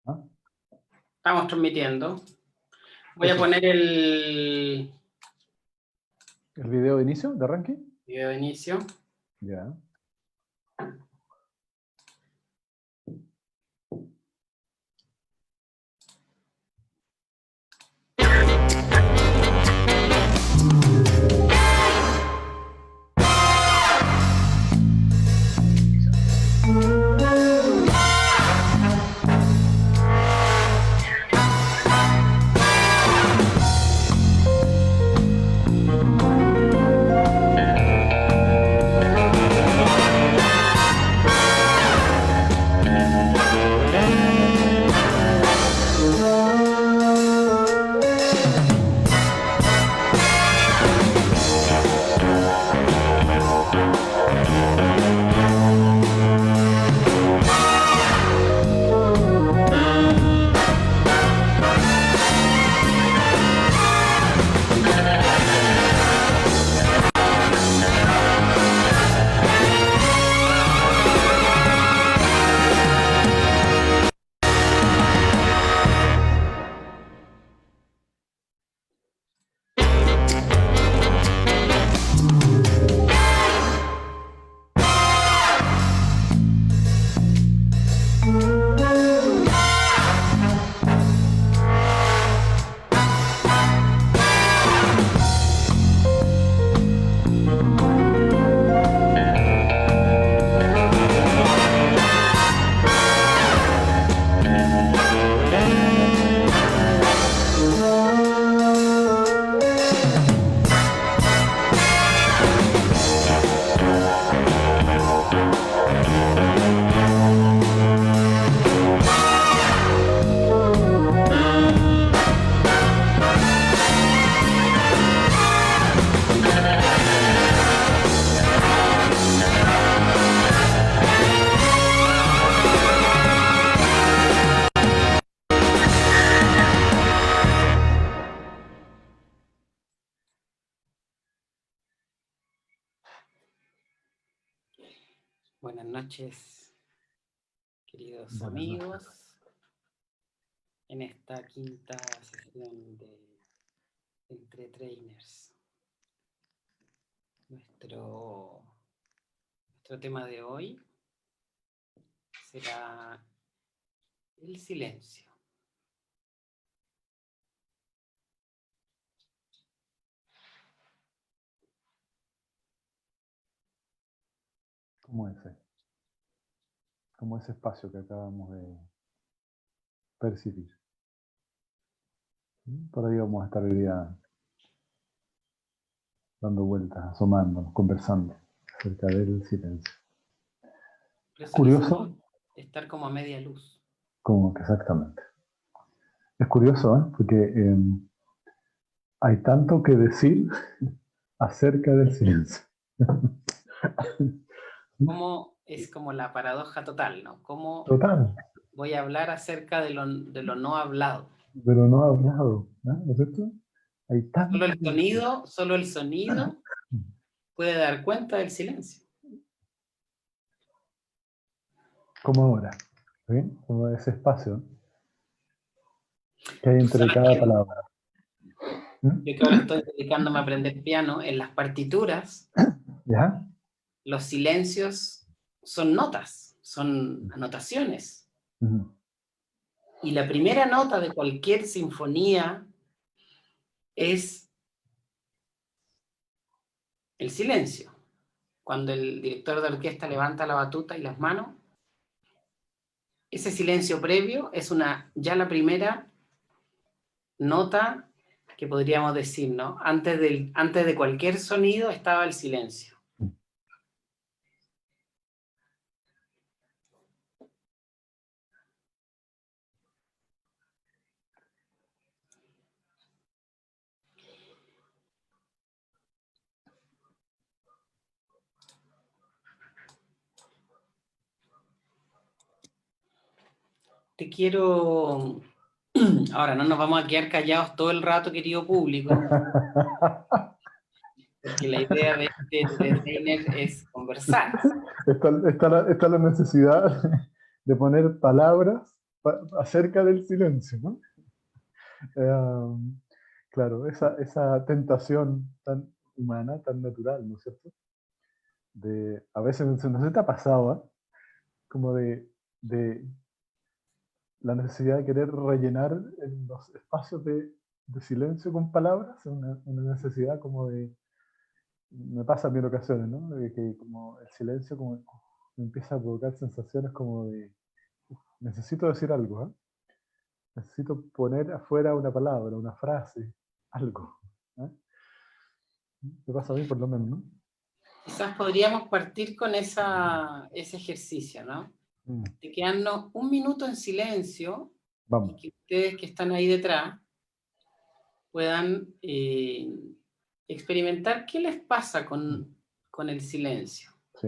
¿Ah? Estamos transmitiendo. Voy a Eso. poner el ¿El video de inicio, de arranque? video de inicio. Ya. Buenas noches, queridos Buenas amigos. noches. En esta quinta sesión de Entre Trainers. Nuestro tema de hoy será el silencio. Como ese espacio que acabamos de percibir. Por ahí vamos a estar hoy día dando vueltas, asomándonos, conversando acerca del silencio. Por eso Curioso. quisimos estar como a media luz. Como que exactamente. Es curioso, ¿eh? Porque hay tanto que decir acerca del silencio. Como es como la paradoja total, ¿no? Cómo Total. voy a hablar acerca de lo no hablado. Pero no ha hablado, ¿no es cierto? Hay tanto Solo el sonido puede dar cuenta del silencio. como ahora, ¿sí? Como ese espacio que hay entre cada palabra. Yo que ahora estoy dedicándome a aprender piano, en las partituras, ¿Ya? los silencios son notas, son anotaciones. Y la primera nota de cualquier sinfonía es el silencio. Cuando el director de orquesta levanta la batuta y las manos, ese silencio previo es ya la primera nota que podríamos decir, ¿no? Antes de cualquier sonido estaba el silencio. Te quiero... Ahora, no nos vamos a quedar callados todo el rato, querido público, porque la idea de este trainer es conversar. Está la necesidad de poner palabras acerca del silencio, ¿no? Claro, esa tentación tan humana, tan natural, ¿no es cierto? A veces no sé si te ha pasado, ¿eh? Como de la necesidad de querer rellenar en los espacios de silencio con palabras, una necesidad como me pasa en mil ocasiones, ¿no? De que como el silencio como me empieza a provocar sensaciones como necesito decir algo, ¿eh? Necesito poner afuera una palabra, una frase, algo, ¿eh? Me pasa a mí por lo menos, ¿no? Quizás podríamos partir con ese ejercicio, ¿no? De quedarnos un minuto en silencio. Vamos. Y que ustedes que están ahí detrás puedan experimentar qué les pasa con el silencio. Sí.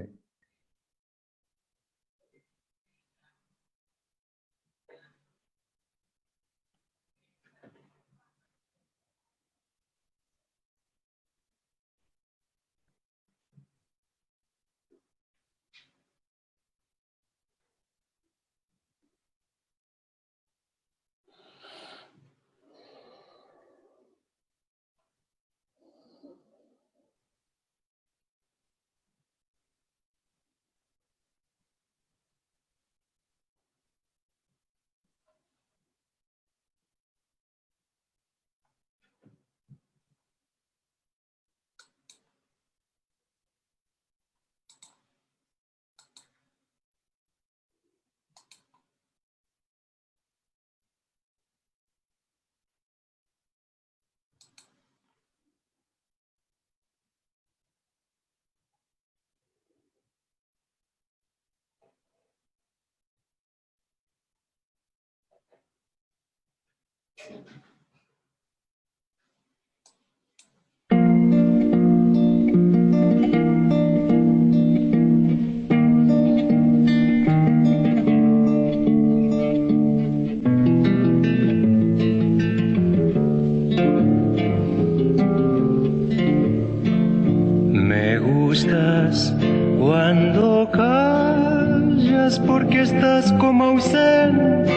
Me gustas cuando callas porque estás como ausente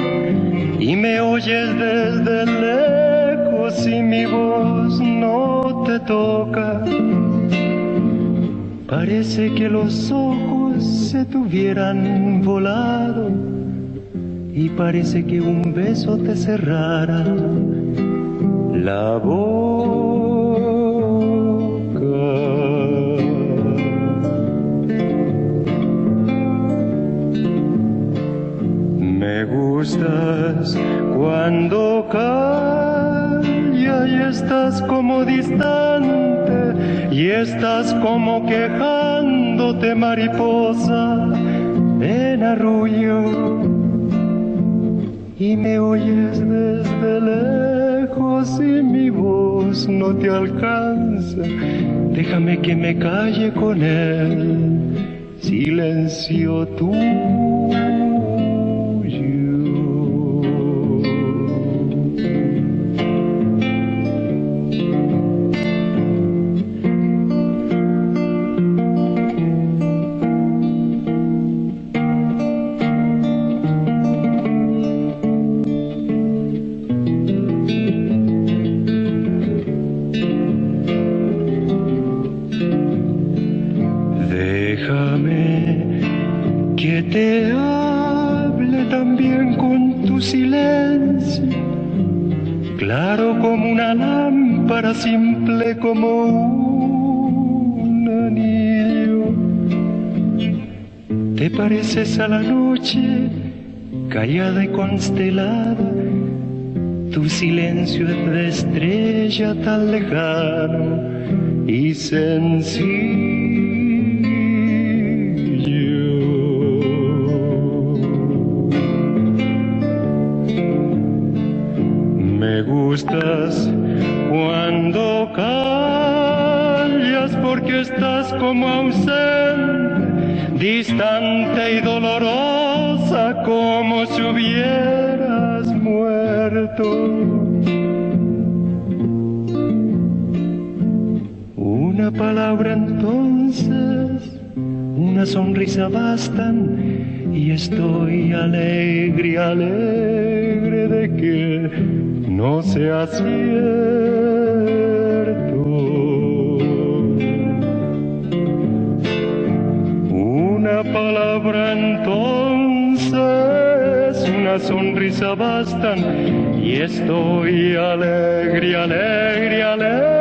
y me oyes desde lejos y mi voz no te toca. Parece que los ojos se te hubieran volado y parece que un beso te cerrara la boca. Me gustas cuando callas y estás como distante y estás como quejándote, mariposa en arrullo, y me oyes desde lejos y mi voz no te alcanza. Déjame que me calle con el silencio tuyo. Déjame que te hable también con tu silencio, claro como una lámpara, simple como un anillo. Te pareces a la noche, callada y constelada, tu silencio es de estrella tan lejano y sencillo. Me gustas cuando callas porque estás como ausente, distante y dolorosa, como si hubieras muerto. Una palabra entonces, una sonrisa bastan y estoy alegre, alegre de que no sea cierto. Una palabra entonces, una sonrisa bastan, y estoy alegre, alegre, alegre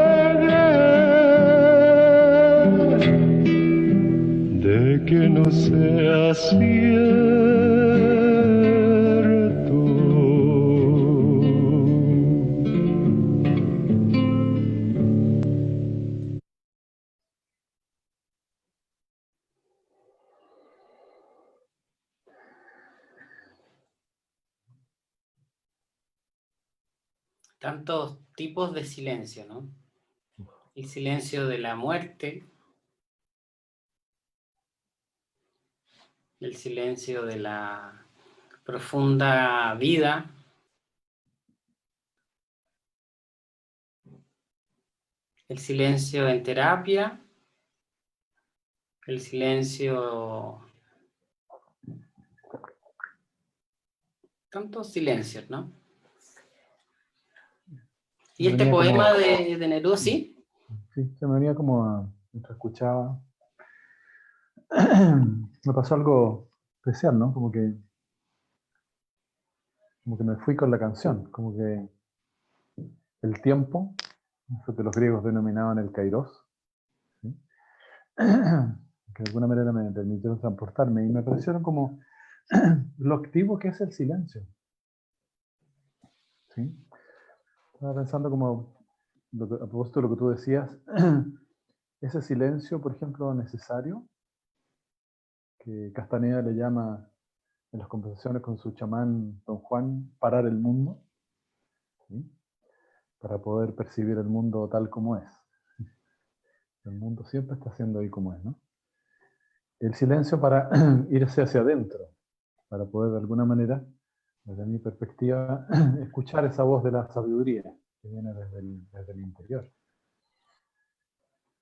de que no sea cierto. Tantos tipos de silencio, ¿no? El silencio de la muerte, el silencio de la profunda vida, el silencio en terapia, el silencio... Tantos silencios, ¿no? Y este Venía poema como, de Neruda, ¿sí? sí, se me venía mientras escuchaba, me pasó algo especial, ¿no? Como que me fui con la canción, como que el tiempo, eso que los griegos denominaban el kairos, ¿sí? Que de alguna manera me permitieron transportarme y me parecieron como lo activo que es el silencio, ¿sí? Estaba pensando como, a propósito de lo que tú decías, ese silencio, por ejemplo, necesario, que Castaneda le llama en las conversaciones con su chamán Don Juan, parar el mundo, ¿sí? Para poder percibir el mundo tal como es. El mundo siempre está siendo ahí como es, ¿no? El silencio para irse hacia adentro, para poder de alguna manera, desde mi perspectiva, escuchar esa voz de la sabiduría que viene desde el interior.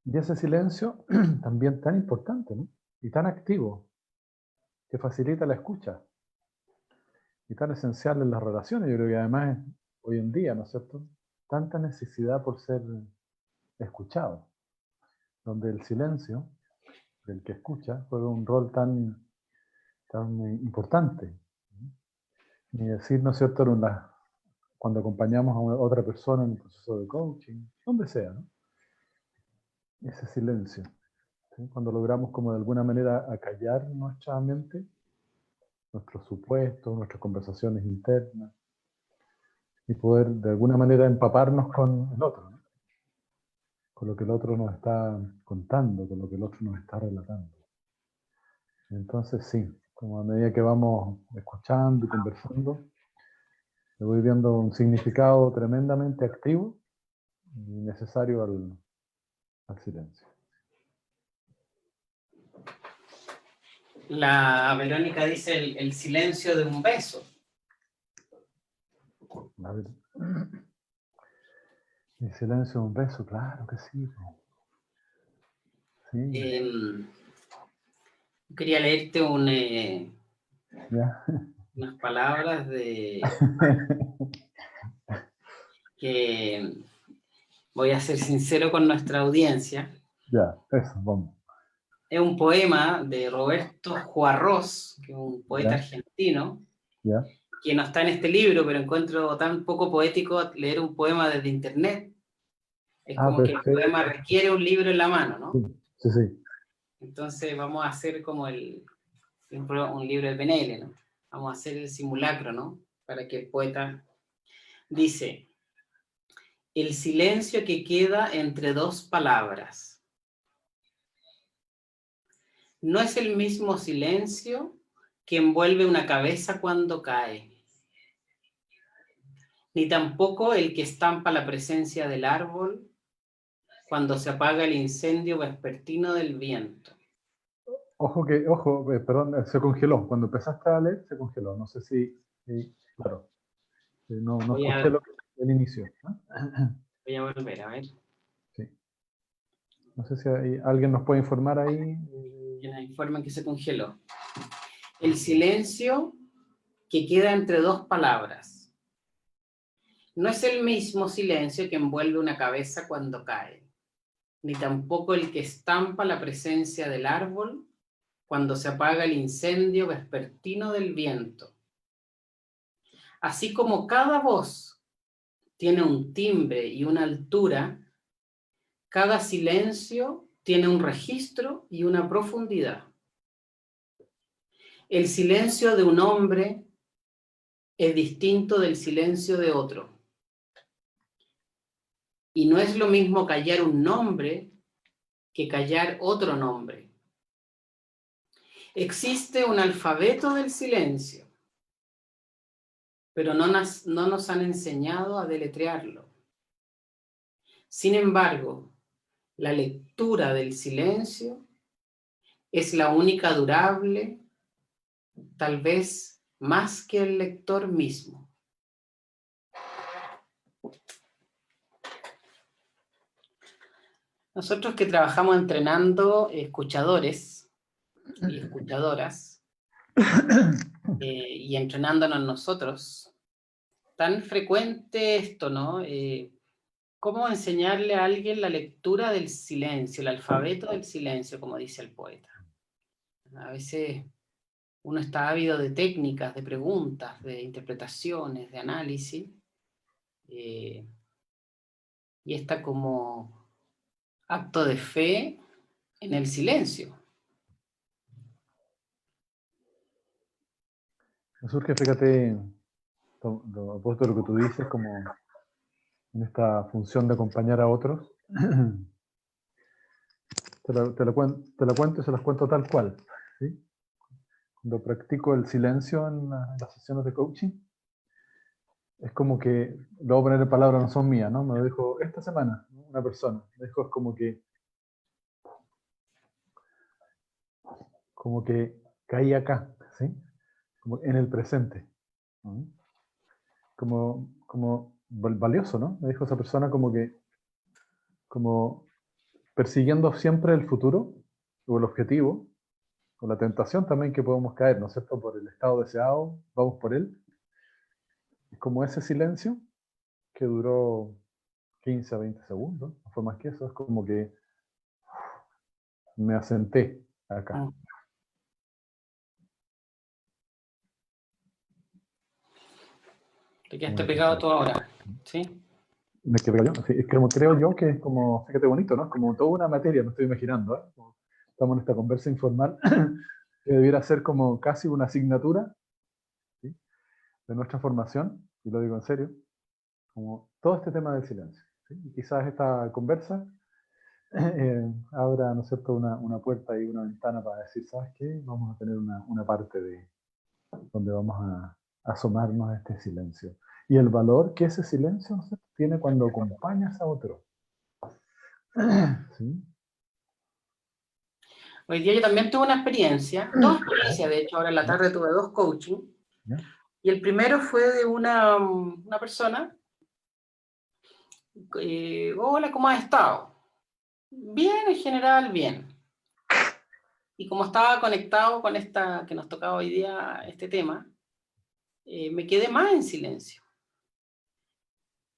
Y ese silencio también tan importante, ¿no? Y tan activo, que facilita la escucha, y tan esencial en las relaciones. Yo creo que además hoy en día, ¿no es cierto?, tanta necesidad por ser escuchado, donde el silencio del que escucha juega un rol tan importante. Ni decir, ¿no es cierto?, cuando acompañamos a otra persona en un proceso de coaching, donde sea, ¿no? Ese silencio, ¿sí? Cuando logramos como de alguna manera acallar nuestra mente, nuestros supuestos, nuestras conversaciones internas, y poder de alguna manera empaparnos con el otro, ¿no? Con lo que el otro nos está contando, con lo que el otro nos está relatando. Entonces sí, como a medida que vamos escuchando y conversando, le voy viendo un significado tremendamente activo y necesario al silencio. La Verónica dice el silencio de un beso. El silencio de un beso, claro que sí. Sí. Quería leerte Ya. unas palabras que voy a ser sincero con nuestra audiencia. Ya, eso, vamos. Es un poema de Roberto Juarros, que es un poeta Ya. argentino, Ya. que no está en este libro, pero encuentro tan poco poético leer un poema desde internet. Es como que el Perfecto. poema requiere un libro en la mano, ¿no? Sí, sí. Entonces vamos a hacer como un libro de PNL, ¿no? Vamos a hacer el simulacro, ¿no? Para que el poeta dice: el silencio que queda entre dos palabras no es el mismo silencio que envuelve una cabeza cuando cae, ni tampoco el que estampa la presencia del árbol cuando se apaga el incendio vespertino del viento. Ojo, perdón, se congeló. Cuando empezaste a leer, se congeló. No sé si, claro, no escuché el inicio. ¿No? Voy a volver a ver. Sí. No sé si alguien nos puede informar ahí. Que nos informan que se congeló. el silencio que queda entre dos palabras. No es el mismo silencio que envuelve una cabeza cuando cae, ni tampoco el que estampa la presencia del árbol cuando se apaga el incendio vespertino del viento. Así como cada voz tiene un timbre y una altura, cada silencio tiene un registro y una profundidad. El silencio de un hombre es distinto del silencio de otro. Y no es lo mismo callar un nombre que callar otro nombre. Existe un alfabeto del silencio, pero no nos han enseñado a deletrearlo. Sin embargo, la lectura del silencio es la única durable, tal vez más que el lector mismo. Nosotros que trabajamos entrenando escuchadores y escuchadoras y entrenándonos nosotros, tan frecuente esto, ¿no? ¿Cómo enseñarle a alguien la lectura del silencio, el alfabeto del silencio, como dice el poeta? A veces uno está ávido de técnicas, de preguntas, de interpretaciones, de análisis, y está como acto de fe en el silencio. Me surge, fíjate, lo opuesto a lo que tú dices, como en esta función de acompañar a otros. Te lo cuento y se los cuento tal cual, ¿sí? Cuando practico el silencio en las sesiones de coaching, es como que, lo voy a poner en palabras, no son mías, ¿no? Me lo dijo esta semana una persona. Me dijo, es como que caí acá, ¿sí? Como en el presente. ¿No? Como valioso, ¿no? Me dijo esa persona como persiguiendo siempre el futuro, o el objetivo, o la tentación también que podemos caer, ¿no es cierto? Por el estado deseado, vamos por él. Es como ese silencio que duró 15 a 20 segundos, no fue más que eso, es como que me asenté acá. Te quedaste pegado tú ahora, ¿sí? Me quedo yo, sí, es que como creo yo que es como, fíjate bonito, ¿no? Es como toda una materia, me estoy imaginando, ¿eh? Como estamos en esta conversa informal, que debiera ser como casi una asignatura, ¿sí? De nuestra formación, y lo digo en serio, como todo este tema del silencio, ¿sí? Y quizás esta conversa abra, ¿no es cierto?, una puerta y una ventana para decir, ¿sabes qué? Vamos a tener una parte de donde vamos a asomarnos a este silencio. Y el valor que ese silencio, ¿no es cierto?, tiene cuando acompañas a otro. ¿Sí? Hoy día yo también tuve una experiencia, dos experiencias, de hecho, ahora en la tarde tuve dos coaching, ¿Ya? y el primero fue de una persona, hola, ¿cómo has estado? Bien, en general, bien. Y como estaba conectado con esta, que nos tocaba hoy día este tema, me quedé más en silencio.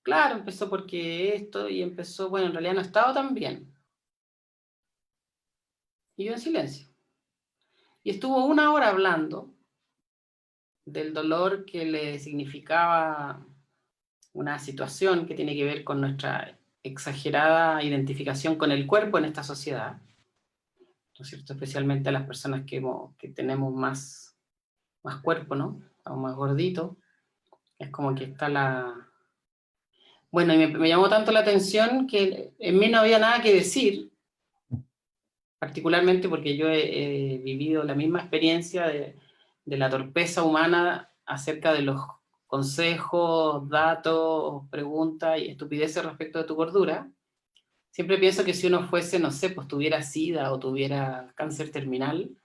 Claro, empezó porque esto, y empezó, bueno, en realidad no estaba tan bien. Y yo en silencio. Y estuvo 1 hora hablando del dolor que le significaba una situación que tiene que ver con nuestra exagerada identificación con el cuerpo en esta sociedad, ¿no es cierto? Especialmente a las personas que tenemos más cuerpo, ¿no? Estamos más gorditos. Es como que está la... Bueno, y me llamó tanto la atención que en mí no había nada que decir, particularmente porque yo he vivido la misma experiencia de la torpeza humana acerca de los consejos, datos, preguntas y estupideces respecto de tu gordura. Siempre pienso que si uno fuese, no sé, pues tuviera SIDA o tuviera cáncer terminal,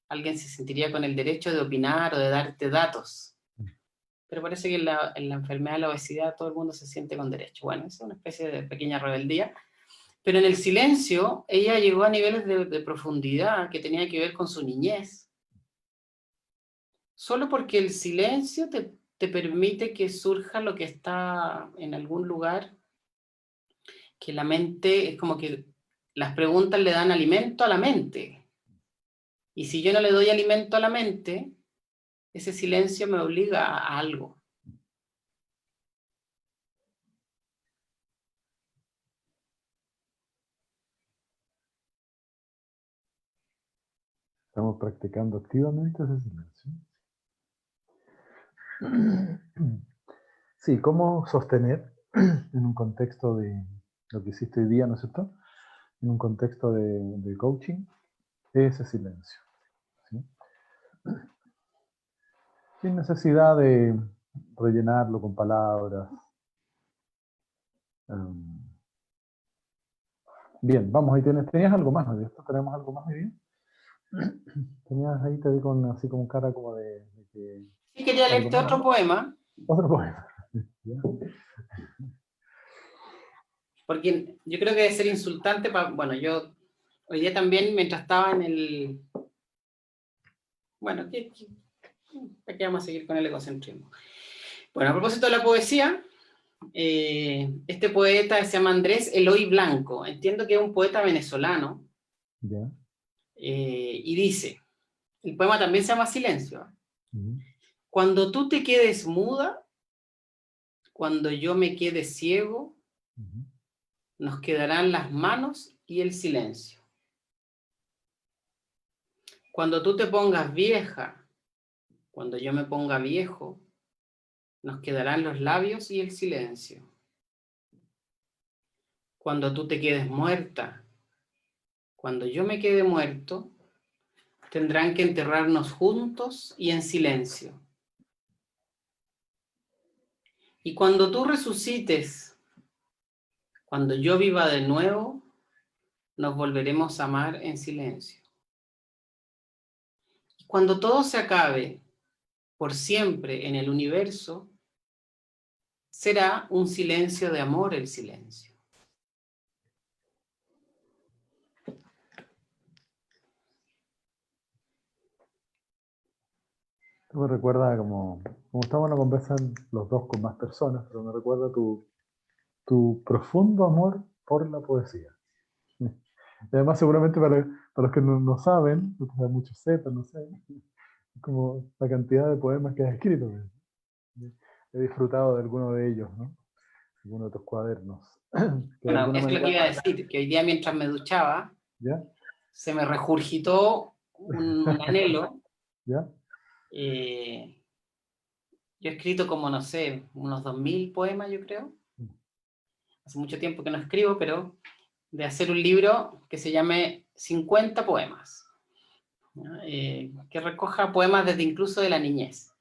alguien se sentiría con el derecho de opinar o de darte datos. Pero parece que en la enfermedad de la obesidad todo el mundo se siente con derecho. Bueno, es una especie de pequeña rebeldía. Pero en el silencio, ella llegó a niveles de profundidad que tenía que ver con su niñez. solo porque el silencio te permite que surja lo que está en algún lugar, que la mente, es como que las preguntas le dan alimento a la mente. Y si yo no le doy alimento a la mente, ese silencio me obliga a algo. Estamos practicando activamente ese silencio. Sí, ¿cómo sostener en un contexto de lo que hiciste hoy día, ¿no es cierto? En un contexto de coaching, ese silencio. ¿Sí? Sin necesidad de rellenarlo con palabras. Bien, vamos, ahí tenías algo más, ¿no? ¿Tenemos algo más hoy día? Tenías ahí, te vi con así como cara como de que... Sí, quería algo leerte más, otro ¿no? poema, Otro poema. ¿Ya? porque yo creo que debe ser insultante para... Bueno, yo hoy día también, mientras estaba en el... Bueno, ¿para qué vamos a seguir con el egocentrismo? Bueno, a propósito de la poesía, este poeta se llama Andrés Eloy Blanco. Entiendo que es un poeta venezolano. ¿Ya? Y dice, el poema también se llama Silencio. Uh-huh. Cuando tú te quedes muda, cuando yo me quede ciego, Uh-huh. nos quedarán las manos y el silencio. Cuando tú te pongas vieja, cuando yo me ponga viejo, nos quedarán los labios y el silencio. Cuando tú te quedes muerta, cuando yo me quede muerto, tendrán que enterrarnos juntos y en silencio. Y cuando tú resucites, cuando yo viva de nuevo, nos volveremos a amar en silencio. Y cuando todo se acabe, por siempre en el universo, será un silencio de amor el silencio. Esto me recuerda como estamos en una conversa los dos con más personas, pero me recuerda tu profundo amor por la poesía. Y además, seguramente para los que no saben, quizás muchos sepan, no sé, como la cantidad de poemas que has escrito. He disfrutado de alguno de ellos, ¿no? Algunos de tus cuadernos. Que de Bueno, alguna es lo que iba a manera, decir, que hoy día mientras me duchaba, ¿ya? se me regurgitó un anhelo. ¿Ya? Yo he escrito como, no sé, unos 2000 poemas, yo creo. Hace mucho tiempo que no escribo, pero de hacer un libro que se llame 50 poemas, ¿no? Que recoja poemas desde incluso de la niñez.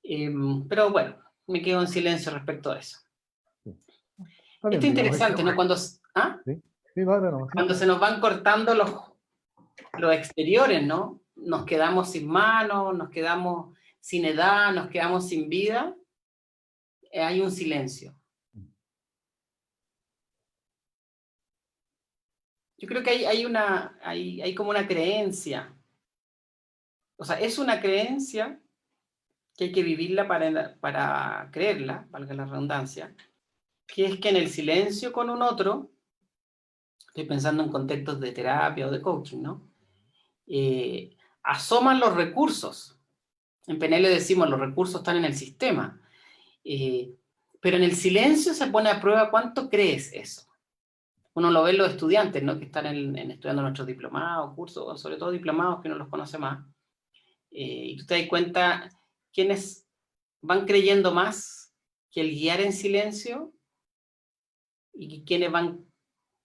Pero bueno, me quedo en silencio respecto a eso. Sí. Está Esto bien, es digamos, interesante, ¿no? ¿sí? Sí, vale, no, sí. Cuando se nos van cortando los exteriores, ¿no? Nos quedamos sin manos, nos quedamos sin edad, nos quedamos sin vida, hay un silencio. Yo creo que hay como una creencia, o sea, es una creencia que hay que vivirla para creerla, valga la redundancia, que es que en el silencio con un otro, estoy pensando en contextos de terapia o de coaching, ¿no? Asoman los recursos. En PNL decimos los recursos están en el sistema, pero en el silencio se pone a prueba cuánto crees eso. Uno lo ve en los estudiantes, ¿no? Que están estudiando nuestros diplomados, cursos, sobre todo diplomados que uno los conoce más. Y tú te das cuenta quiénes van creyendo más que el guiar en silencio y quienes van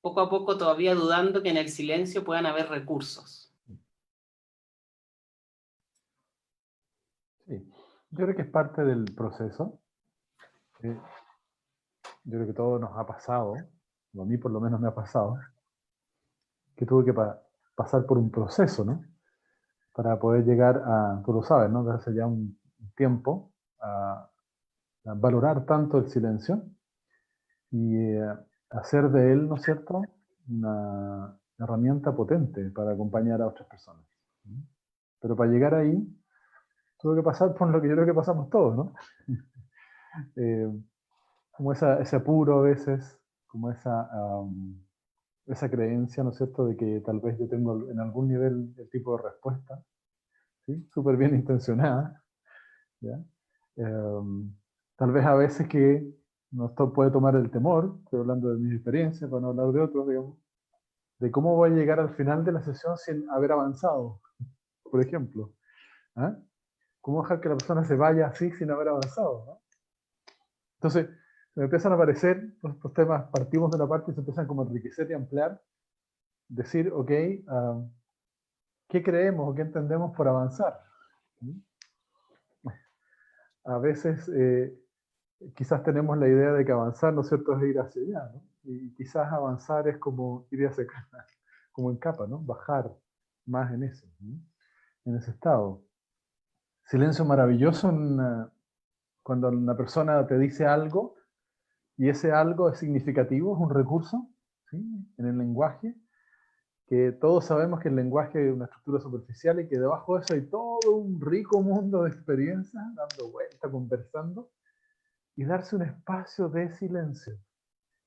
poco a poco todavía dudando que en el silencio puedan haber recursos. Sí. Yo creo que es parte del proceso. Yo creo que todo nos ha pasado, o a mí por lo menos me ha pasado, que tuve que pasar por un proceso, ¿no? Para poder llegar a, tú lo sabes, ¿no? Desde hace ya un tiempo, a valorar tanto el silencio y hacer de él, ¿no es cierto?, una herramienta potente para acompañar a otras personas. Pero para llegar ahí, tuve que pasar por lo que yo creo que pasamos todos, ¿no? Como ese apuro a veces, como esa creencia, ¿no es cierto?, de que tal vez yo tengo en algún nivel el tipo de respuesta, ¿sí? Súper bien intencionada, ¿ya? Tal vez a veces que nos puede tomar el temor, estoy hablando de mis experiencias, para no hablar de otros, digamos, de cómo voy a llegar al final de la sesión sin haber avanzado, por ejemplo. ¿Ah? ¿Cómo dejar que la persona se vaya así sin haber avanzado? ¿No? Entonces, me empiezan a aparecer estos temas, partimos de la parte y se empiezan como a enriquecer y ampliar, decir, ok, ¿qué creemos o qué entendemos por avanzar? A veces quizás tenemos la idea de que avanzar, ¿no es cierto?, es ir hacia allá, ¿no? Y quizás avanzar es como ir hacia acá, como en capa, ¿no? Bajar más en eso, ¿no? En ese estado. Silencio maravilloso cuando una persona te dice algo y ese algo es significativo, es un recurso, ¿sí? En el lenguaje, que todos sabemos que el lenguaje es una estructura superficial y que debajo de eso hay todo un rico mundo de experiencias dando vuelta, conversando, y darse un espacio de silencio.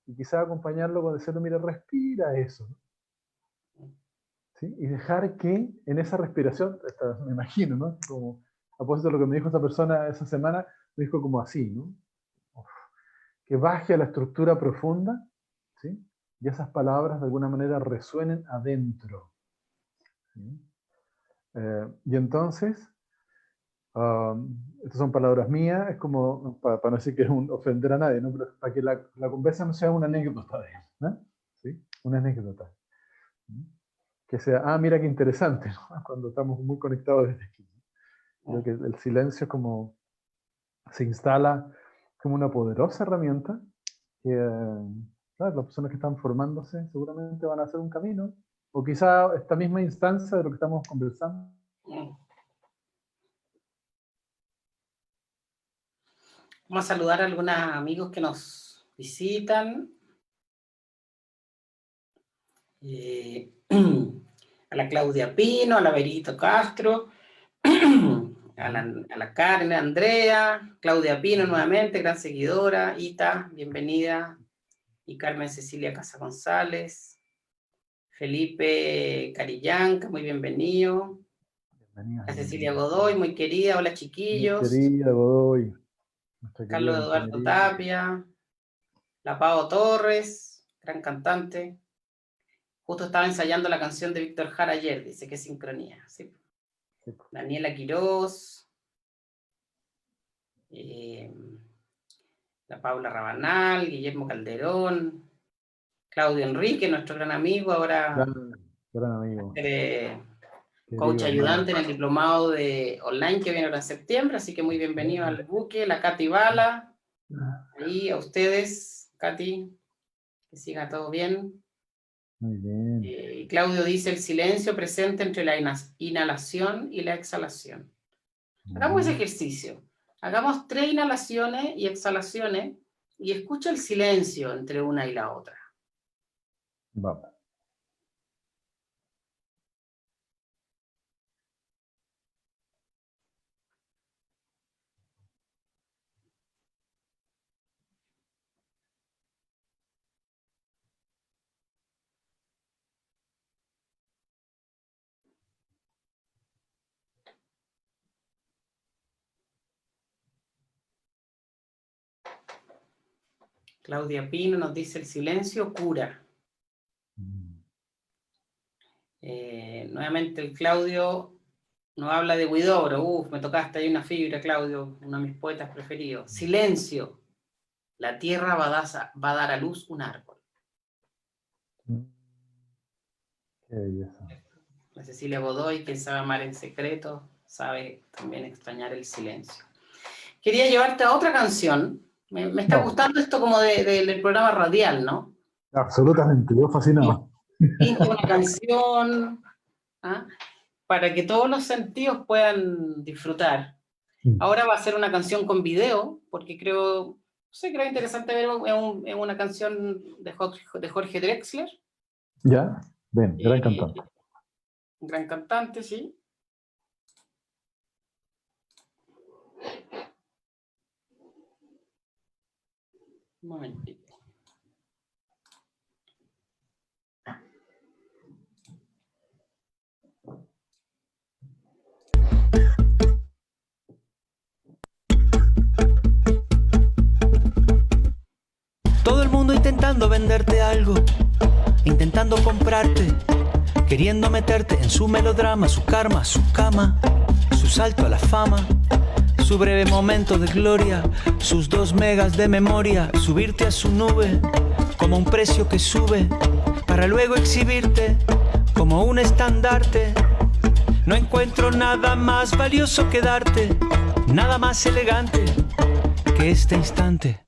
Y quizás acompañarlo con decirle, mira, respira eso, ¿no? ¿Sí? Y dejar que en esa respiración, me imagino, ¿no? Como, a propósito de lo que me dijo esta persona esa semana, me dijo como así, ¿no? Uf, que baje a la estructura profunda, ¿sí? Y esas palabras de alguna manera resuenen adentro. ¿Sí? Y entonces, estas son palabras mías, es como, para no decir que es ofender a nadie, ¿no? Pero para que la conversa no sea una anécdota de él, ¿no? ¿Sí? Una anécdota. Que sea, mira qué interesante, ¿no? Cuando estamos muy conectados desde aquí. Creo que el silencio como se instala como una poderosa herramienta que claro, las personas que están formándose seguramente van a hacer un camino, o quizá esta misma instancia de lo que estamos conversando. Vamos a saludar a algunos amigos que nos visitan. A la Claudia Pino, a la Berito Castro, a la Karen, Andrea, Claudia Pino nuevamente, gran seguidora, Ita, bienvenida, y Carmen Cecilia Casa González, Felipe Carillanca, muy bienvenido, a Cecilia Godoy, muy querida, hola chiquillos, Muy querida Godoy, Carlos Eduardo Tapia, la Pao Torres, gran cantante. Justo estaba ensayando la canción de Víctor Jara ayer, dice que sincronía. ¿Sí? Sí. Daniela Quirós, la Paula Rabanal, Guillermo Calderón, Claudio Enrique, nuestro gran amigo, ahora gran amigo. Coach ayudante en el diplomado de online que viene ahora en septiembre, así que muy bienvenido al buque, la Katy Bala, ahí a ustedes, Katy, que siga todo bien. Muy bien. Claudio dice el silencio presente entre la inhalación y la exhalación. Hagamos ese ejercicio. Hagamos 3 inhalaciones y exhalaciones y escucha el silencio entre una y la otra. Vamos. Claudia Pino nos dice el silencio cura. Nuevamente el Claudio nos habla de Huidobro. Me tocaste ahí una fibra, Claudio, uno de mis poetas preferidos. Silencio. La tierra va a dar a luz un árbol. Qué belleza. La Cecilia Godoy, quien sabe amar en secreto, sabe también extrañar el silencio. Quería llevarte a otra canción. Me está gustando esto como del programa radial, ¿no? Absolutamente, yo fascinado. Pinta una canción, ¿ah? Para que todos los sentidos puedan disfrutar. Ahora va a ser una canción con video, porque creo interesante ver en una canción de Jorge Drexler. Ya, ven, gran cantante. Gran cantante, sí. Un momentito. Todo el mundo intentando venderte algo, intentando comprarte, queriendo meterte en su melodrama, su karma, su cama, su salto a la fama, su breve momento de gloria, sus 2 megas de memoria, subirte a su nube como un precio que sube, para luego exhibirte como un estandarte. No encuentro nada más valioso que darte, nada más elegante que este instante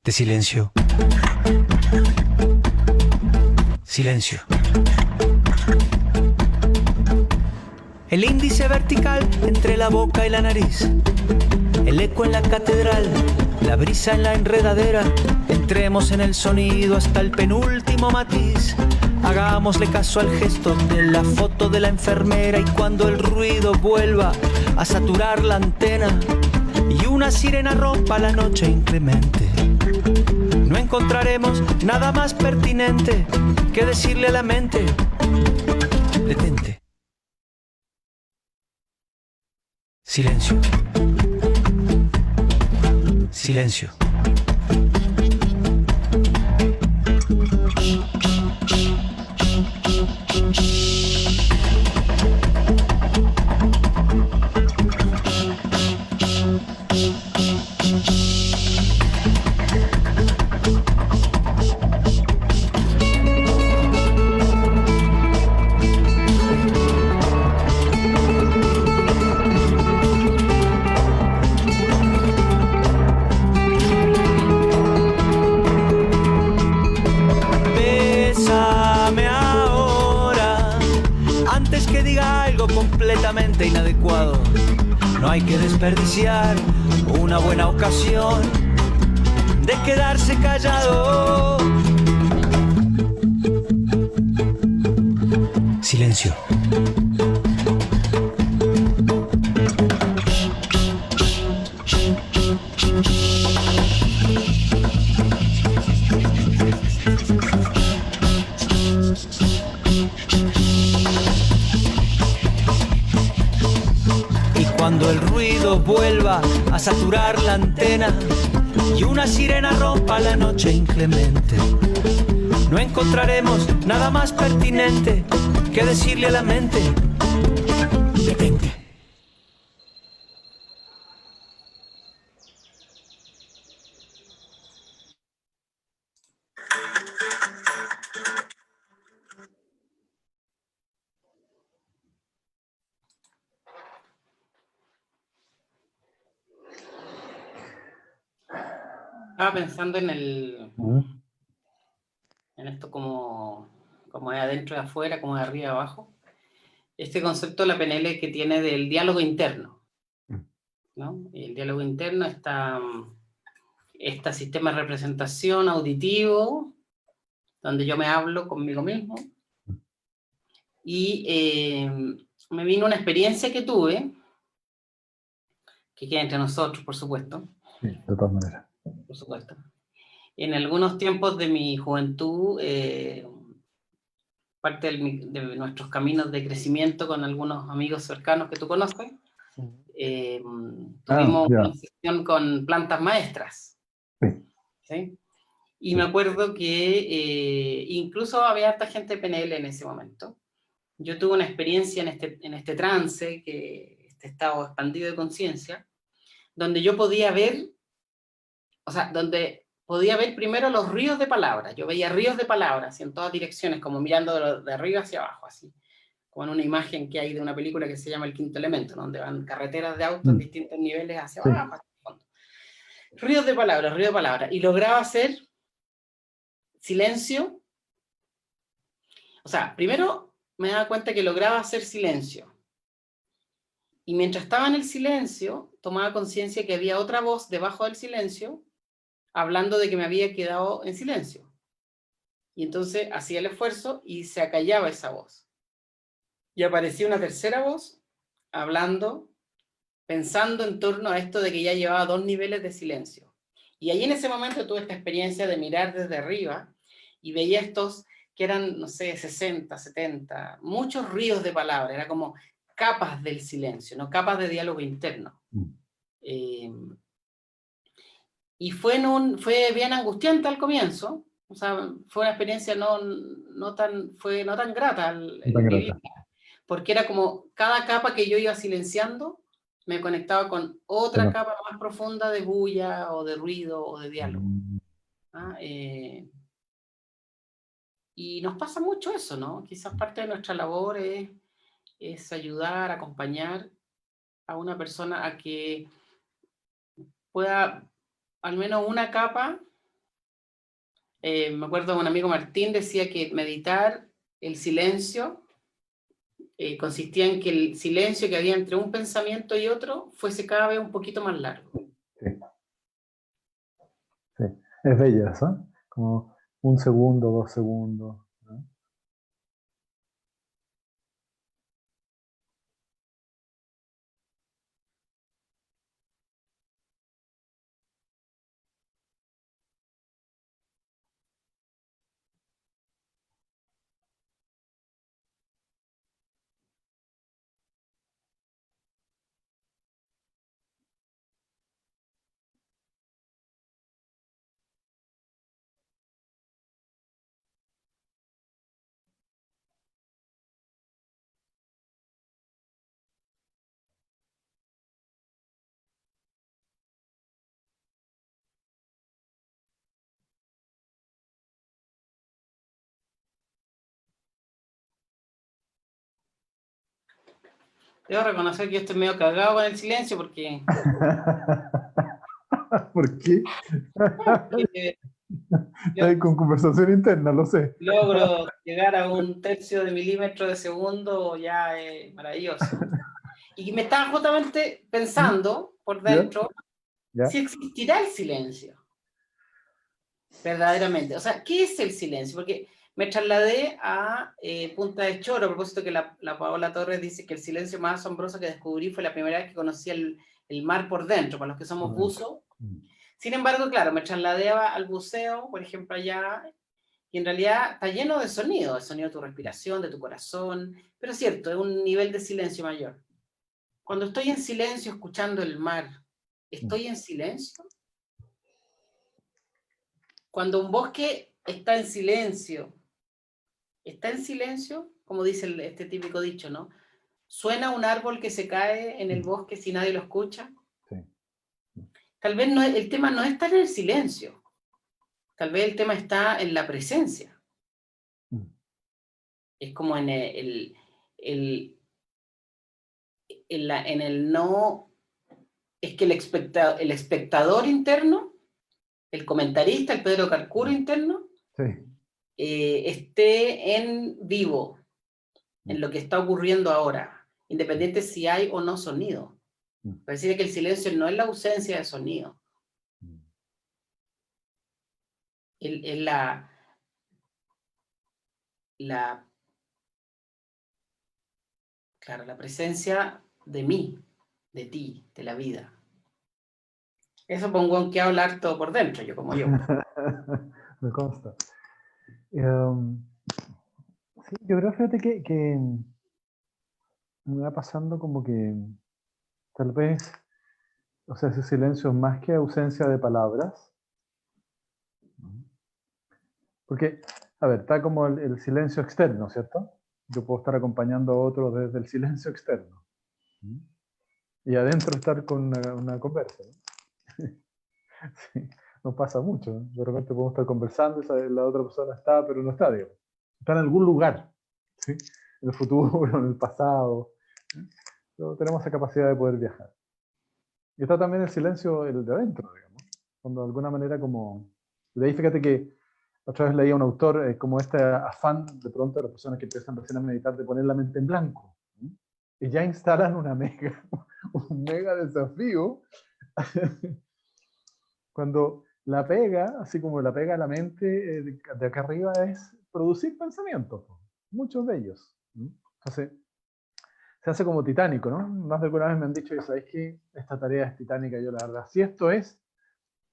de silencio. Silencio. El índice vertical entre la boca y la nariz, el eco en la catedral, la brisa en la enredadera. Entremos en el sonido hasta el penúltimo matiz. Hagámosle caso al gesto de la foto de la enfermera, y cuando el ruido vuelva a saturar la antena y una sirena rompa la noche inclemente, no encontraremos nada más pertinente que decirle a la mente: detente. Silencio. Silencio. Completamente inadecuado. No hay que desperdiciar una buena ocasión de quedarse callado. Silencio. Cuando el ruido vuelva a saturar la antena y una sirena rompa la noche inclemente, no encontraremos nada más pertinente que decirle a la mente: detente. Estaba pensando en esto como de adentro y afuera, como de arriba y abajo. Este concepto de la PNL que tiene del diálogo interno, ¿no? Y el diálogo interno está este sistema de representación auditivo, donde yo me hablo conmigo mismo. Y me vino una experiencia que tuve, que queda entre nosotros, por supuesto. Sí, de todas maneras. Por supuesto. En algunos tiempos de mi juventud, parte de nuestros caminos de crecimiento con algunos amigos cercanos que tú conoces, tuvimos una sesión con plantas maestras. Sí. ¿Sí? Y me acuerdo que incluso había harta gente de PNL en ese momento. Yo tuve una experiencia en este trance, este estado expandido de conciencia, donde yo podía ver, o sea, donde podía ver primero los ríos de palabras. Yo veía ríos de palabras en todas direcciones, como mirando de arriba hacia abajo, así. Como en una imagen que hay de una película que se llama El Quinto Elemento, donde van carreteras de autos en distintos niveles hacia abajo, hacia el fondo. Ríos de palabras. Y lograba hacer silencio. O sea, primero me daba cuenta que lograba hacer silencio. Y mientras estaba en el silencio, tomaba conciencia que había otra voz debajo del silencio, hablando de que me había quedado en silencio. Y entonces hacía el esfuerzo y se acallaba esa voz. Y aparecía una tercera voz, hablando, pensando en torno a esto de que ya llevaba 2 niveles de silencio. Y ahí en ese momento tuve esta experiencia de mirar desde arriba y veía estos que eran, no sé, 60, 70, muchos ríos de palabras, era como capas del silencio, ¿no? Capas de diálogo interno. Y fue bien angustiante al comienzo, o sea, fue una experiencia no tan grata Tan vivir, grata. porque era como cada capa que yo iba silenciando me conectaba con otra capa más profunda de bulla o de ruido o de diálogo. ¿Ah? Y nos pasa mucho eso, ¿no? Quizás parte de nuestra labor es ayudar, acompañar a una persona a que pueda, al menos una capa, me acuerdo de un amigo Martín, decía que meditar el silencio consistía en que el silencio que había entre un pensamiento y otro fuese cada vez un poquito más largo. Sí. Sí. Es bella eso, como 1 segundo, 2 segundos, ¿no? Debo reconocer que yo estoy medio cagado con el silencio porque ¿Por qué? yo Estás con conversación interna, lo sé. logro llegar a 1/3 de milímetro de segundo, ya es maravilloso. Y me estaba justamente pensando por ¿Ya? dentro ¿Ya? si existirá el silencio, verdaderamente. O sea, ¿qué es el silencio? Porque me trasladé a Punta de Choro, a propósito que la Paola Torres dice que el silencio más asombroso que descubrí fue la primera vez que conocí el mar por dentro, para los que somos buzos. Sin embargo, claro, me trasladé al buceo, por ejemplo, allá, y en realidad está lleno de sonido, el sonido de tu respiración, de tu corazón, pero es cierto, es un nivel de silencio mayor. Cuando estoy en silencio escuchando el mar, ¿estoy en silencio? Cuando un bosque está en silencio, como dice este típico dicho, ¿no? ¿Suena un árbol que se cae en el bosque si nadie lo escucha? Sí. Tal vez el tema no está en el silencio, tal vez el tema está en la presencia. Es como en el no, es que el espectador interno, el comentarista, el Pedro Carcuro interno, Sí. esté en vivo, en lo que está ocurriendo ahora, independiente si hay o no sonido. Parece que el silencio no es la ausencia de sonido. Es claro, la presencia de mí, de ti, de la vida. Eso pongo en que hablar todo por dentro, yo como yo. Me consta. Sí, yo creo, fíjate que me va pasando como que tal vez, o sea, ese silencio es más que ausencia de palabras. Porque, a ver, está como el silencio externo, ¿cierto? Yo puedo estar acompañando a otro desde el silencio externo. Y adentro estar con una conversa, ¿no? Sí, nos pasa mucho, ¿no? De repente podemos estar conversando y la otra persona está, pero no está, digamos. Está en algún lugar, ¿sí? En el futuro, en el pasado. ¿Sí? Pero tenemos esa capacidad de poder viajar. Y está también el silencio, el de adentro, digamos. Cuando de alguna manera como... De ahí fíjate que otra vez leía un autor como este afán de pronto de las personas que empiezan recién a meditar de poner la mente en blanco. ¿Sí? Y ya instalan un mega desafío cuando la pega, así como la pega a la mente de acá arriba, es producir pensamientos, muchos de ellos. Entonces, se hace como titánico, ¿no? Más de alguna vez me han dicho, ¿sabéis qué? Esta tarea es titánica. Yo la verdad, si esto es,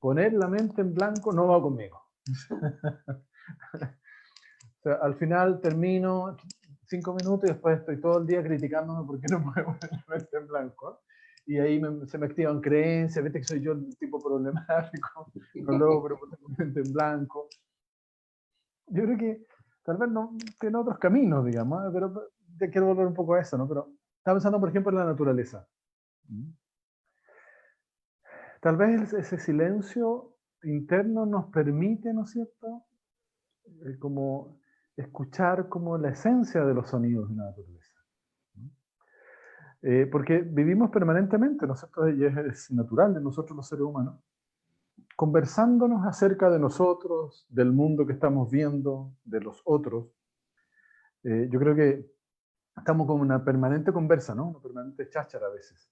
poner la mente en blanco no va conmigo. O sea, al final termino 5 minutos y después estoy todo el día criticándome porque no puedo poner la mente en blanco. Y ahí se me activan creencias, viste que soy yo el tipo problemático, no logro poner la mente en blanco. Yo creo que tal vez no tiene otros caminos, digamos, pero te quiero volver un poco a eso, ¿no? Pero estaba pensando, por ejemplo, en la naturaleza. Tal vez ese silencio interno nos permite, ¿no es cierto?, como escuchar como la esencia de los sonidos de la naturaleza. Porque vivimos permanentemente, ¿no es cierto?, y es natural de nosotros los seres humanos, conversándonos acerca de nosotros, del mundo que estamos viendo, de los otros. Yo creo que estamos como en una permanente conversa, ¿no? Una permanente cháchara a veces.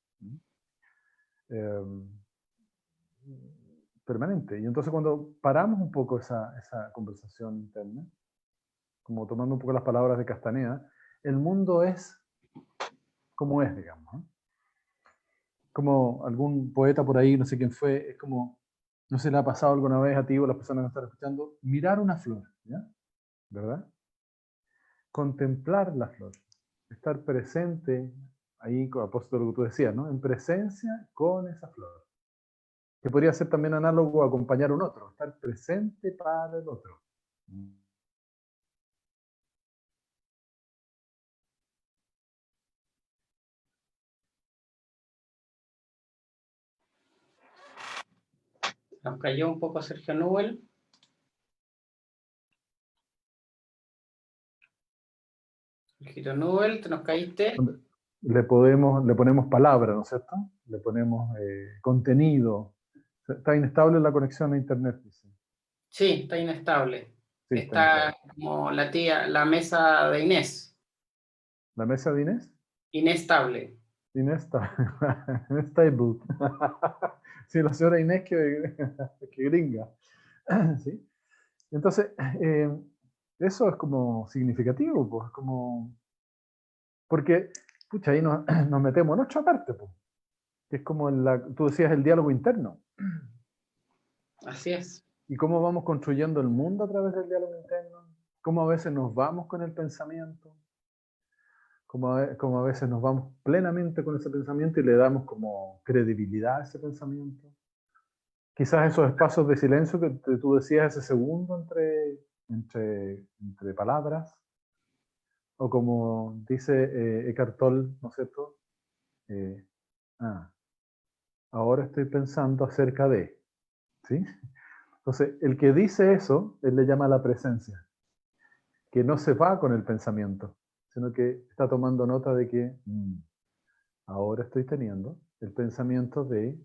Permanente. Y entonces cuando paramos un poco esa conversación interna, como tomando un poco las palabras de Castaneda, el mundo es como es, digamos, ¿no? Como algún poeta por ahí, no sé quién fue, es como, no sé si le ha pasado alguna vez a ti o a las personas que están escuchando, mirar una flor, ¿ya? ¿Verdad? Contemplar la flor, estar presente, ahí, a propósito de lo que tú decías, ¿no? En presencia con esa flor. Que podría ser también análogo a acompañar a un otro, estar presente para el otro. Nos cayó un poco Sergio Nubel. Sergio Nubel, te nos caíste. Le ponemos palabra, ¿no es cierto? Le ponemos contenido. Está inestable la conexión a internet, dice. Sí, está inestable. Sí, está como la mesa de Inés. ¿La mesa de Inés? Inestable. Inestable. Sí, la señora Inés que gringa. ¿Sí? Entonces, eso es como significativo, pues, como... Porque, pucha, ahí nos metemos en otra parte, pues, que es como tú decías, el diálogo interno. Así es. Y cómo vamos construyendo el mundo a través del diálogo interno, cómo a veces nos vamos con el pensamiento, cómo a veces nos vamos plenamente con ese pensamiento y le damos como credibilidad a ese pensamiento. Quizás esos espacios de silencio que tú decías, ese segundo entre palabras, o como dice Eckhart Tolle, ¿no es cierto? Ahora estoy pensando acerca de, ¿sí? Entonces, el que dice eso, él le llama la presencia, que no se va con el pensamiento, sino que está tomando nota de que ahora estoy teniendo el pensamiento de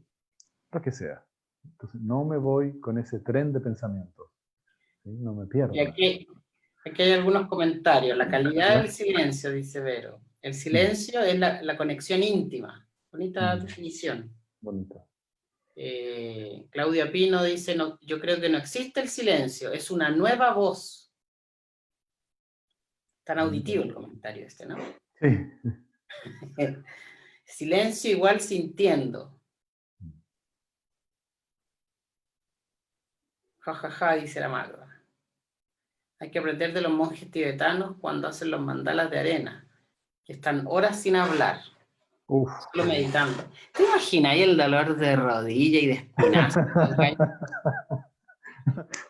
lo que sea. Entonces, no me voy con ese tren de pensamientos, ¿sí? No me pierdo. Y aquí hay algunos comentarios. La calidad del silencio, dice Vero. El silencio es la conexión íntima. Bonita definición. Bonita. Claudia Pino dice, no, yo creo que no existe el silencio, es una nueva voz. Tan auditivo el comentario este, ¿no? Sí. Silencio igual sintiendo. Ja, ja, ja, dice la Magda. Hay que aprender de los monjes tibetanos cuando hacen los mandalas de arena, que están horas sin hablar. Uf. Solo meditando. ¿Te imaginas ahí el dolor de rodilla y de espinazo?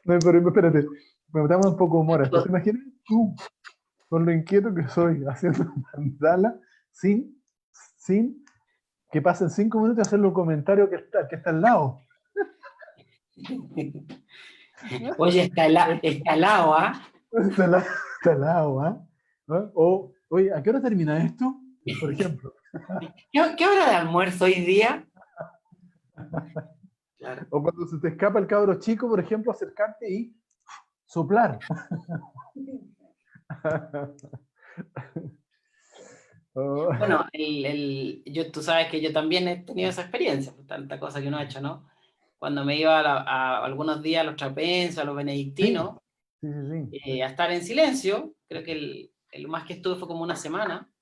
No, pero espérate, me metamos un poco de humor. ¿Te imaginas tú, con lo inquieto que soy, haciendo mandala sin que pasen 5 minutos y hacerle un comentario que está al lado? Oye, está helado, ¿ah? Está al lado, ¿ah? O, oye, ¿a qué hora termina esto? Por ejemplo. ¿Qué hora de almuerzo hoy día? Claro. O cuando se te escapa el cabro chico, por ejemplo, acercarte y soplar. Bueno, tú sabes que yo también he tenido esa experiencia, tanta cosa que uno ha hecho, ¿no? Cuando me iba a algunos días a los trapenses, a los benedictinos, sí. A estar en silencio, creo que el más que estuve fue como una semana.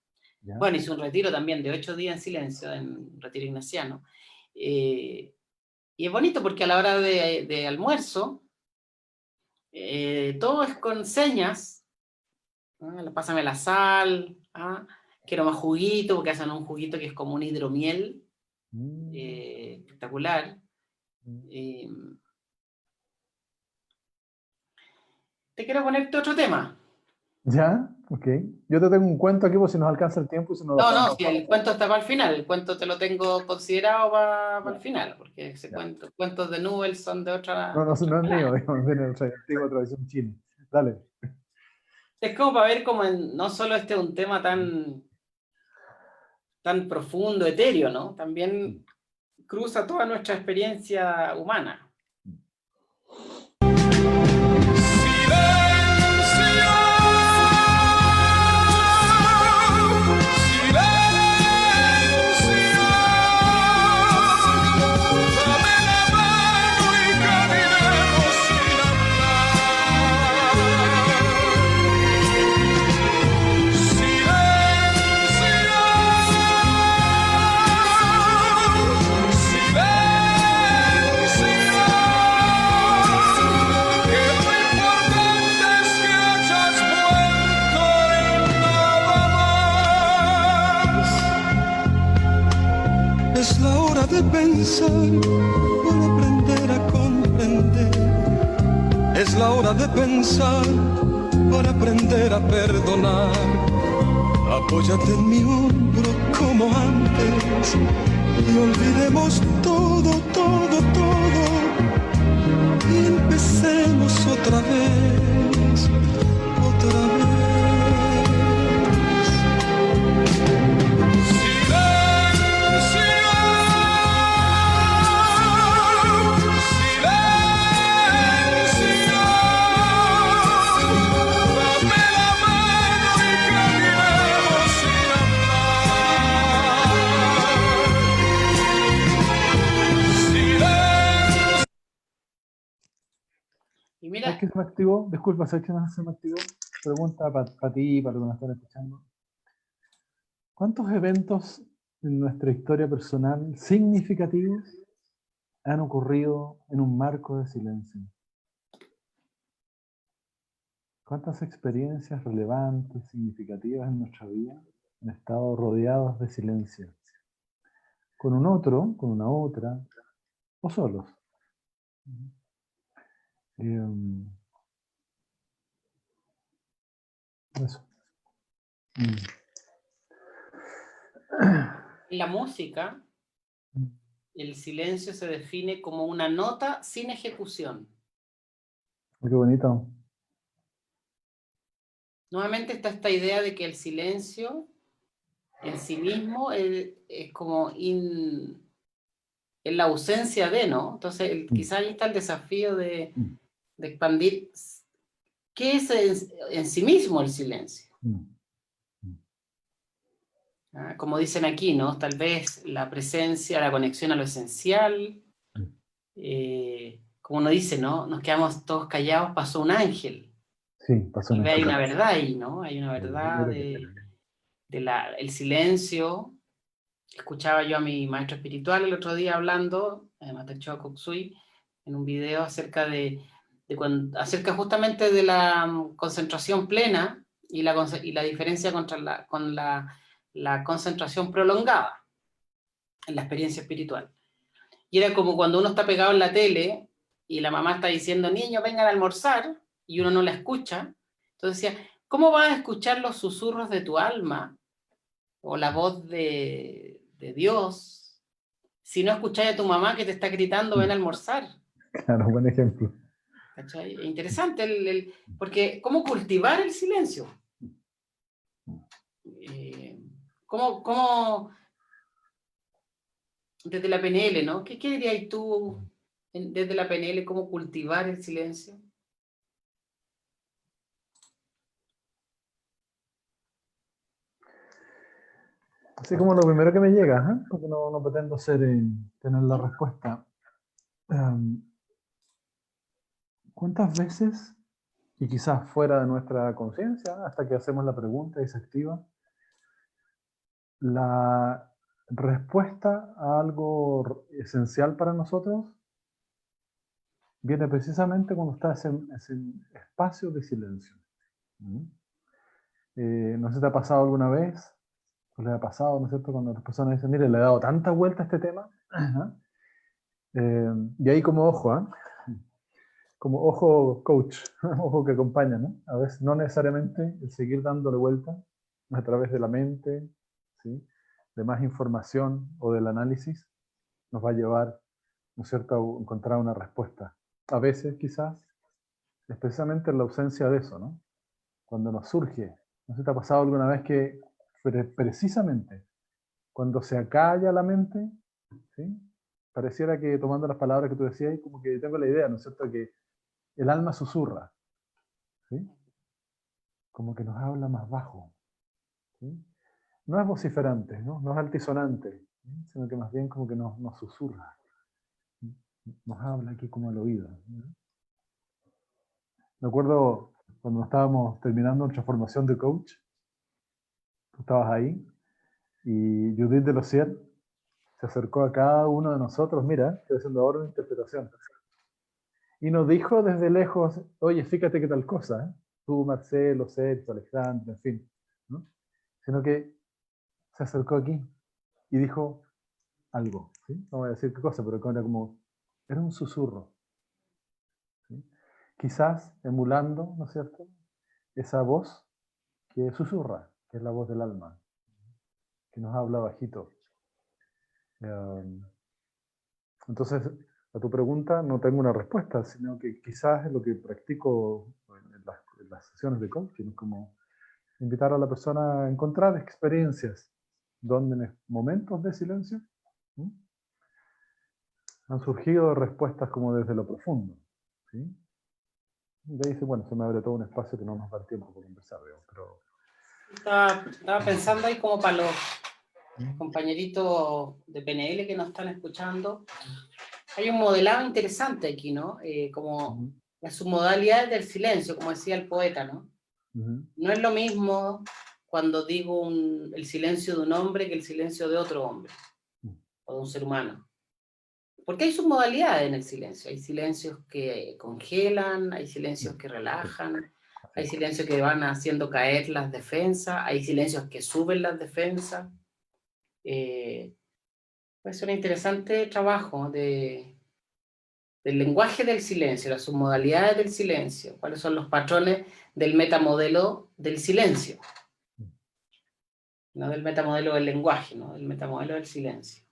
¿Ya? Bueno, hice un retiro también de 8 días en silencio, en retiro ignaciano. Y es bonito porque a la hora de almuerzo, todo es con señas. Pásame la sal, quiero más juguito, porque hacen un juguito que es como un hidromiel, espectacular. Te quiero ponerte otro tema. ¿Ya? Ok. Yo te tengo un cuento aquí por si nos alcanza el tiempo y si no lo No, podemos. si el cuento está para el final, el cuento te lo tengo considerado para el final, porque ese cuentos de Nubel son de otra... No, no, no es mío, digamos, de nuestra antigua tradición china. Dale. Es como para ver como no solo este es un tema tan profundo, etéreo, ¿no? También cruza toda nuestra experiencia humana. Es la hora de pensar para aprender a comprender. Es la hora de pensar para aprender a perdonar. Apóyate en mi hombro como antes y olvidemos todo, todo, todo y empecemos otra vez, otra vez. Y mira, ¿Sabes qué se me activó? Disculpa, ¿sabes qué se me activó? Pregunta para ti, para los que nos están escuchando. ¿Cuántos eventos en nuestra historia personal significativos han ocurrido en un marco de silencio? ¿Cuántas experiencias relevantes, significativas en nuestra vida han estado rodeados de silencio? Con un otro, con una otra, o solos. Eso. en la música, el silencio se define como una nota sin ejecución. Qué bonito. Nuevamente está esta idea de que el silencio en sí mismo es como es la ausencia de, ¿no? Entonces quizás ahí está el desafío de expandir qué es en sí mismo el silencio. Como dicen aquí, ¿no? Tal vez la presencia, la conexión a lo esencial, como uno dice, ¿no? Nos quedamos todos callados, pasó un ángel. Sí, pasó un ángel. Hay una verdad ahí, ¿no? Hay una verdad el silencio. Escuchaba yo a mi maestro espiritual el otro día hablando, Master Choa Kok Sui, en un video acerca acerca justamente de la concentración plena y la diferencia con la concentración prolongada en la experiencia espiritual. Y era como cuando uno está pegado en la tele y la mamá está diciendo, niños, vengan a almorzar, y uno no la escucha. Entonces decía, ¿cómo vas a escuchar los susurros de tu alma o la voz de Dios si no escucháis a tu mamá que te está gritando, ven a almorzar? Claro, buen ejemplo. ¿Cachai? Interesante, porque ¿cómo cultivar el silencio? ¿Cómo desde la PNL, ¿no? ¿Qué dirías tú desde la PNL, cómo cultivar el silencio? Así como lo primero que me llega, porque no pretendo tener la respuesta. ¿Cuántas veces, y quizás fuera de nuestra conciencia, hasta que hacemos la pregunta y se activa, la respuesta a algo esencial para nosotros viene precisamente cuando estás en ese espacio de silencio. No sé si te ha pasado alguna vez, o le ha pasado, ¿no es cierto?, cuando las personas dicen, mire, le he dado tanta vuelta a este tema, y ahí como ojo, como ojo coach, ojo que acompaña, ¿no? A veces no necesariamente el seguir dándole vuelta a través de la mente, ¿sí?, de más información o del análisis, nos va a llevar, ¿no es cierto?, a encontrar una respuesta. A veces, quizás, es precisamente en la ausencia de eso, ¿no? Cuando nos surge, ¿no se te ha pasado alguna vez que precisamente cuando se acalla la mente, ¿sí?, pareciera que, tomando las palabras que tú decías, como que tengo la idea, ¿no es cierto?, que el alma susurra, ¿sí?, como que nos habla más bajo, ¿sí? No es vociferante, ¿no? No es altisonante, ¿sí?, sino que más bien como que nos susurra, ¿sí?, nos habla aquí como al oído, ¿no? Me acuerdo cuando estábamos terminando nuestra formación de coach, tú estabas ahí, y Judith de Losier se acercó a cada uno de nosotros, mira, estoy haciendo ahora una interpretación, y nos dijo desde lejos, oye, fíjate qué tal cosa, ¿eh? Tú, Marcelo, Sergio, Alejandro, en fin, ¿no? Sino que se acercó aquí y dijo algo, ¿sí? No voy a decir qué cosa, pero era un susurro, ¿sí?, quizás emulando, ¿no es cierto?, esa voz que susurra, que es la voz del alma, que nos habla bajito. Entonces, a tu pregunta no tengo una respuesta, sino que quizás es lo que practico en las sesiones de coaching, como invitar a la persona a encontrar experiencias donde en momentos de silencio, ¿sí?, han surgido respuestas como desde lo profundo, ¿sí? Y de ahí dice, bueno, se me abre todo un espacio que no nos da el tiempo para conversar, digamos, pero... Estaba pensando ahí como para los compañeritos de PNL que nos están escuchando. Hay un modelado interesante aquí, ¿no? Como las submodalidades del silencio, como decía el poeta, ¿no? No es lo mismo cuando digo el silencio de un hombre que el silencio de otro hombre, o de un ser humano. Porque hay submodalidades en el silencio. Hay silencios que congelan, hay silencios que relajan, hay silencios que van haciendo caer las defensas, hay silencios que suben las defensas. Pues es un interesante trabajo del lenguaje del silencio, las submodalidades del silencio, cuáles son los patrones del metamodelo del silencio. No del metamodelo del lenguaje, ¿no? Del metamodelo del silencio.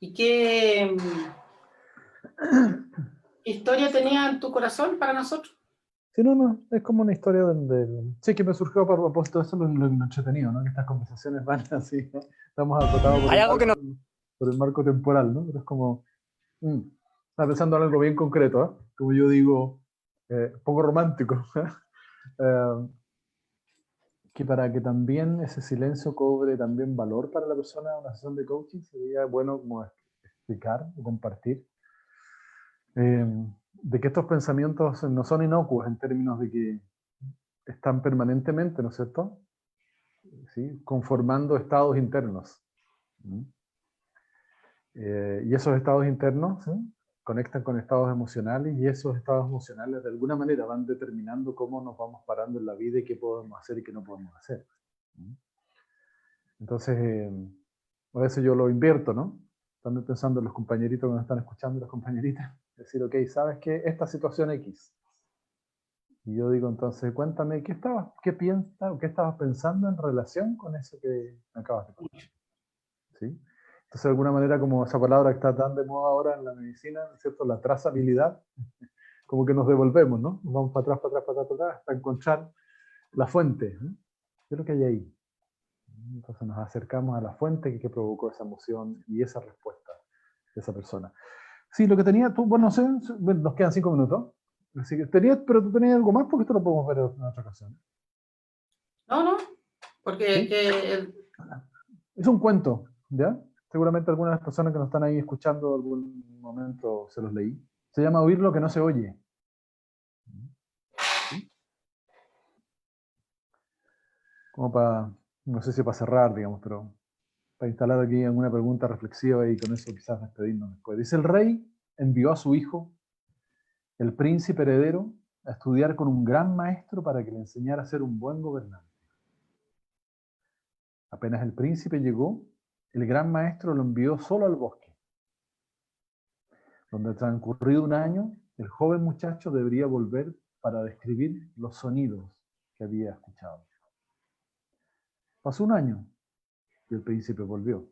¿Y qué historia tenía en tu corazón para nosotros? Sí, no, es como una historia sí, que me surgió a propósito de eso, lo entretenido, ¿no? Que estas conversaciones van así, ¿no? Estamos acotados por el marco temporal, ¿no? Pero es como, estaba pensando en algo bien concreto, ¿eh? Como yo digo, poco romántico, que para que también ese silencio cobre también valor para la persona en una sesión de coaching, sería bueno como explicar o compartir de que estos pensamientos no son inocuos en términos de que están permanentemente, ¿no es cierto?, ¿sí?, conformando estados internos. Y esos estados internos, ¿sí?, conectan con estados emocionales, y esos estados emocionales de alguna manera van determinando cómo nos vamos parando en la vida y qué podemos hacer y qué no podemos hacer. Entonces, a veces yo lo invierto, ¿no? También pensando en los compañeritos que nos están escuchando, las compañeritas, decir, ok, ¿sabes qué? Esta situación X. Y yo digo, entonces, cuéntame, ¿qué piensas o qué estabas pensando en relación con eso que me acabas de contar? ¿Sí? Entonces, de alguna manera, como esa palabra que está tan de moda ahora en la medicina, ¿cierto?, la trazabilidad, como que nos devolvemos, ¿no? Nos vamos para atrás, para atrás, para atrás, para atrás, hasta encontrar la fuente, ¿no? ¿Qué es lo que hay ahí? Entonces nos acercamos a la fuente que provocó esa emoción y esa respuesta de esa persona. Sí, lo que tenía tú, bueno, no sé, nos quedan 5 minutos. Así que pero tú tenías algo más, porque esto lo podemos ver en otra ocasión. No, porque ¿Sí? Es un cuento, ¿ya? Seguramente algunas personas que nos están ahí escuchando algún momento se los leí. Se llama Oír lo que no se oye. ¿Sí? Como para, no sé si para cerrar, digamos, pero para instalar aquí alguna pregunta reflexiva y con eso quizás despedirnos después. Dice, el rey envió a su hijo, el príncipe heredero, a estudiar con un gran maestro para que le enseñara a ser un buen gobernante. Apenas el príncipe llegó, el gran maestro lo envió solo al bosque, donde transcurrido un año, el joven muchacho debería volver para describir los sonidos que había escuchado. Pasó un año y el príncipe volvió.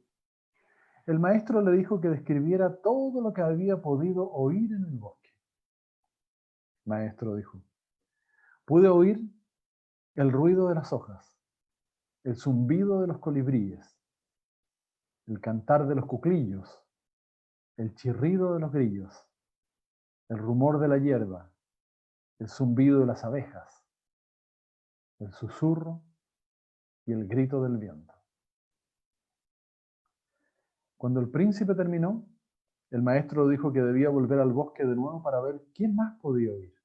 El maestro le dijo que describiera todo lo que había podido oír en el bosque. Maestro dijo, pude oír el ruido de las hojas, el zumbido de los colibríes, el cantar de los cuclillos, el chirrido de los grillos, el rumor de la hierba, el zumbido de las abejas, el susurro y el grito del viento. Cuando el príncipe terminó, el maestro dijo que debía volver al bosque de nuevo para ver qué más podía oír.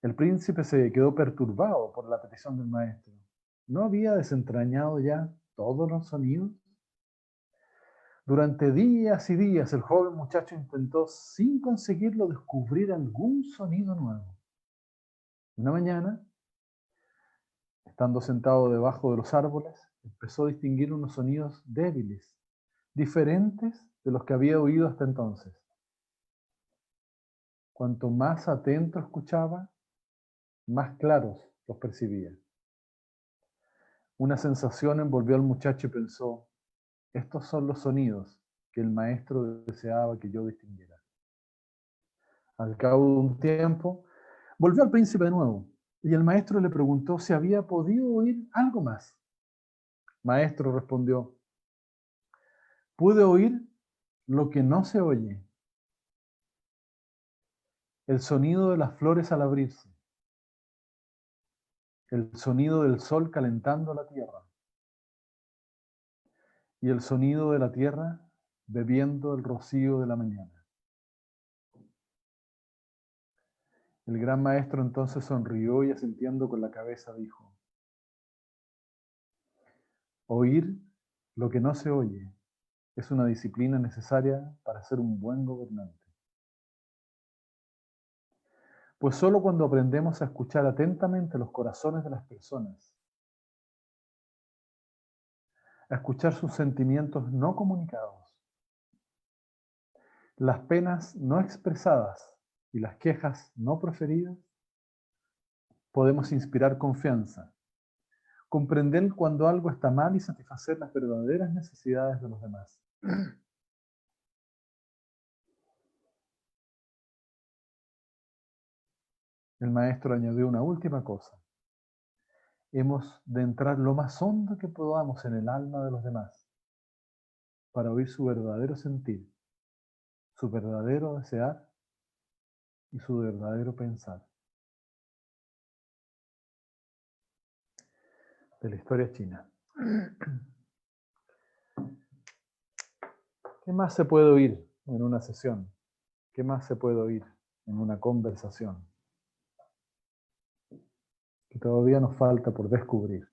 El príncipe se quedó perturbado por la petición del maestro. ¿No había desentrañado ya todos los sonidos? Durante días y días el joven muchacho intentó, sin conseguirlo, descubrir algún sonido nuevo. Una mañana, estando sentado debajo de los árboles, empezó a distinguir unos sonidos débiles, diferentes de los que había oído hasta entonces. Cuanto más atento escuchaba, más claros los percibía. Una sensación envolvió al muchacho y pensó, estos son los sonidos que el maestro deseaba que yo distinguiera. Al cabo de un tiempo, volvió al príncipe de nuevo, y el maestro le preguntó si había podido oír algo más. Maestro respondió, pude oír lo que no se oye, el sonido de las flores al abrirse, el sonido del sol calentando la tierra, y el sonido de la tierra bebiendo el rocío de la mañana. El gran maestro entonces sonrió y asintiendo con la cabeza dijo, oír lo que no se oye es una disciplina necesaria para ser un buen gobernante. Pues solo cuando aprendemos a escuchar atentamente los corazones de las personas, a escuchar sus sentimientos no comunicados, las penas no expresadas y las quejas no proferidas, podemos inspirar confianza, comprender cuando algo está mal y satisfacer las verdaderas necesidades de los demás. El maestro añadió una última cosa. Hemos de entrar lo más hondo que podamos en el alma de los demás para oír su verdadero sentir, su verdadero desear y su verdadero pensar. De la historia china. ¿Qué más se puede oír en una sesión? ¿Qué más se puede oír en una conversación? Que todavía nos falta por descubrir.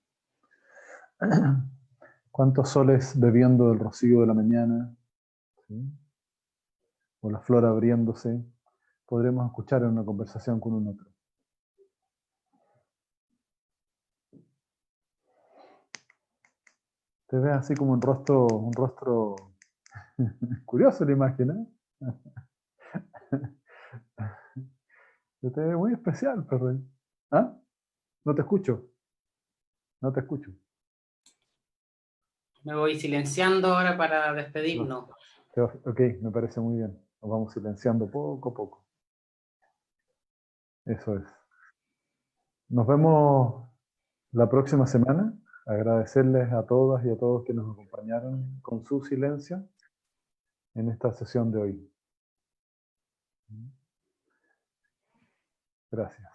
¿Cuántos soles bebiendo del rocío de la mañana? ¿Sí? O la flor abriéndose, podremos escuchar en una conversación con un otro. Te ves así como un rostro curioso la imagen, ¿eh? Te ves muy especial, perro. ¿Ah? No te escucho. No te escucho. Me voy silenciando ahora para despedirnos. Ok, me parece muy bien. Nos vamos silenciando poco a poco. Eso es. Nos vemos la próxima semana. Agradecerles a todas y a todos que nos acompañaron con su silencio en esta sesión de hoy. Gracias.